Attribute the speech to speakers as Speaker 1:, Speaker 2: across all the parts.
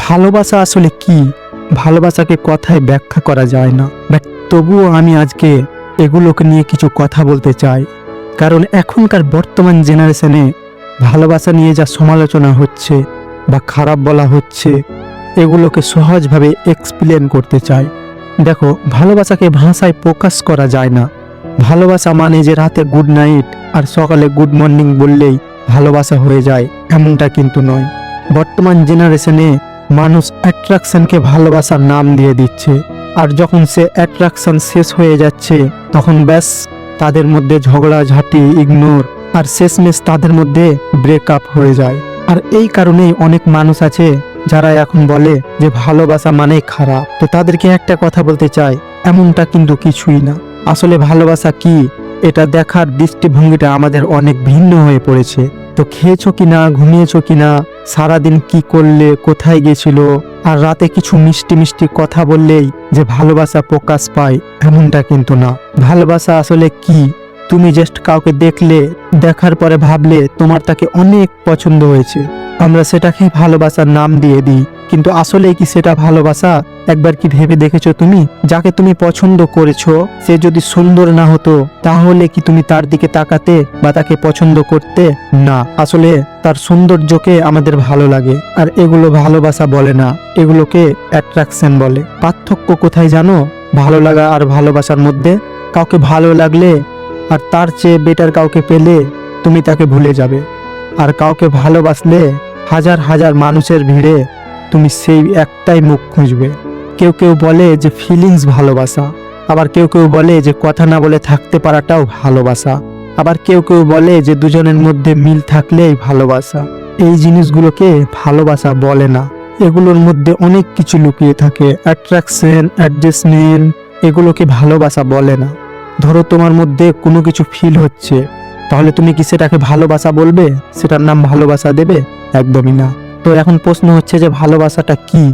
Speaker 1: ভালোবাসা আসলে কি? ভালোবাসাকে কথায় ব্যাখ্যা করা যায় না, বাট তবুও আমি আজকে এগুলোকে নিয়ে কিছু কথা বলতে চাই। কারণ এখনকার বর্তমান জেনারেশনে ভালোবাসা নিয়ে যা সমালোচনা হচ্ছে বা খারাপ বলা হচ্ছে, এগুলোকে সহজভাবে এক্সপ্লেন করতে চাই। দেখো, ভালোবাসাকে ভাষায় প্রকাশ করা যায় না। ভালোবাসা মানে যে রাতে গুড নাইট আর সকালে গুড মর্নিং বললেই ভালোবাসা হয়ে যায়, এমনটা কিন্তু নয়। বর্তমান জেনারেশনে মানুষ অ্যাট্রাকশনকে ভালোবাসার নাম দিয়ে দিচ্ছে, আর যখন সে অ্যাট্রাকশন শেষ হয়ে যাচ্ছে তখন ব্যাস তাদের মধ্যে ঝগড়াঝাটি, ইগনোর, আর শেষমেশ তাদের মধ্যে ব্রেকআপ হয়ে যায়। আর এই কারণেই অনেক মানুষ আছে যারা এখন বলে যে ভালোবাসা মানেই খারাপ। তো তাদেরকে একটা কথা বলতে চাই, এমনটা কিন্তু কিছুই না। আসলে ভালোবাসা কি, এটা দেখার দৃষ্টিভঙ্গিটা আমাদের অনেক ভিন্ন হয়ে পড়েছে। তো খেয়েছো কিনা, ঘুমিয়েছো কিনা, সারাদিন কি করলে, কোথায় গেছিল, আর রাতে কিছু মিষ্টি মিষ্টি কথা বললেই যে ভালোবাসা প্রকাশ পায়, এমনটা কিন্তু না। ভালোবাসা আসলে কি, তুমি জাস্ট কাউকে দেখলে, দেখার পরে ভাবলে তোমার তাকে অনেক পছন্দ হয়েছে, আমরা সেটাকে ভালোবাসার নাম দিয়ে দিই। কিন্তু আসলে কি সেটা ভালোবাসা? একবার কি ভেবে দেখেছো তুমি? যাকে তুমি পছন্দ করেছো সে যদি সুন্দর না হতো, তাহলে কি তুমি তার দিকে তাকাতে বা তাকে পছন্দ করতে? না, আসলে তার সৌন্দর্যকে আমাদের ভালো লাগে, আর এগুলো ভালোবাসা বলে না, এগুলোকে অ্যাট্রাকশন বলে। পার্থক্য কোথায় জানো ভালো লাগা আর ভালোবাসার মধ্যে? কাউকে ভালো লাগলে আর তার চেয়ে বেটার কাউকে পেলে তুমি তাকে ভুলে যাবে, আর কাউকে ভালোবাসলে হাজার হাজার মানুষের ভিড়ে তুমি সেই একটাই মুখ খুঁজবে। কেউ কেউ বলে যে ফিলিংস ভালোবাসা, আবার কেউ কেউ বলে যে কথা না বলে থাকতে পারাটাও ভালোবাসা, আবার কেউ কেউ বলে যে দুজনের মধ্যে মিল থাকলেই ভালোবাসা। এই জিনিসগুলোকে ভালোবাসা বলে না, এগুলোর মধ্যে অনেক কিছু লুকিয়ে থাকে। অ্যাট্রাকশন, অ্যাডজাস্টমেন্ট, এগুলোকে ভালোবাসা বলে না। ধরো তোমার মধ্যে কোনো কিছু ফিল হচ্ছে, তাহলে তুমি কি সেটাকে ভালোবাসা বলবে? সেটার নাম ভালোবাসা দেবে? একদমই না। তো এখন প্রশ্ন হচ্ছে যে ভালোবাসাটা কি?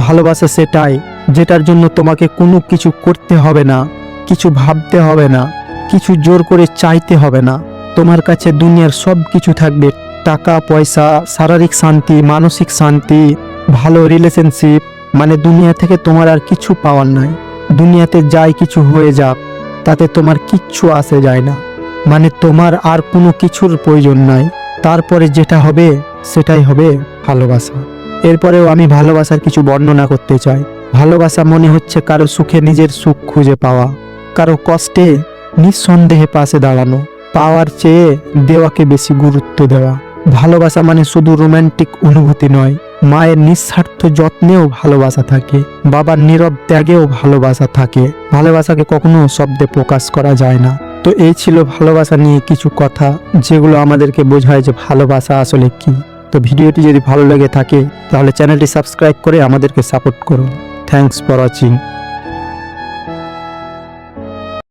Speaker 1: ভালোবাসা সেটাই যেটার জন্য তোমাকে কোনো কিছু করতে হবে না, কিছু ভাবতে হবে না, কিছু জোর করে চাইতে হবে না। তোমার কাছে দুনিয়ার সব কিছু থাকবে, টাকা পয়সা, শারীরিক শান্তি, মানসিক শান্তি, ভালো রিলেশনশিপ, মানে দুনিয়া থেকে তোমার আর কিছু পাওয়ার নাই। দুনিয়াতে যাই কিছু হয়ে যাক, তাতে তোমার কিচ্ছু আসে যায় না, মানে তোমার আর কোনো কিছুর প্রয়োজন নাই। তারপরে যেটা হবে সেটাই হবে ভালোবাসা। এরপরেও আমি ভালোবাসার কিছু বর্ণনা করতে চাই। ভালোবাসা মনে হচ্ছে কারো সুখে নিজের সুখ খুঁজে পাওয়া, কারো কষ্টে নিঃসন্দেহে পাশে দাঁড়ানো, পাওয়ার চেয়ে দেওয়াকে বেশি গুরুত্ব দেওয়া। ভালোবাসা মানে শুধু রোমান্টিক অনুভূতি নয়, মায়ের নিঃস্বার্থ যত্নেও ভালোবাসা থাকে, বাবার নীরব ত্যাগেও ভালোবাসা থাকে। ভালোবাসাকে কখনো শব্দে প্রকাশ করা যায় না। তো এই ছিল ভালোবাসা নিয়ে কিছু কথা, যেগুলো আমাদেরকে বোঝায় যে ভালোবাসা আসলে কি। তো ভিডিওটি যদি ভালো লেগে থাকে তাহলে চ্যানেলটি সাবস্ক্রাইব করে আমাদেরকে সাপোর্ট করুন। Thanks for watching.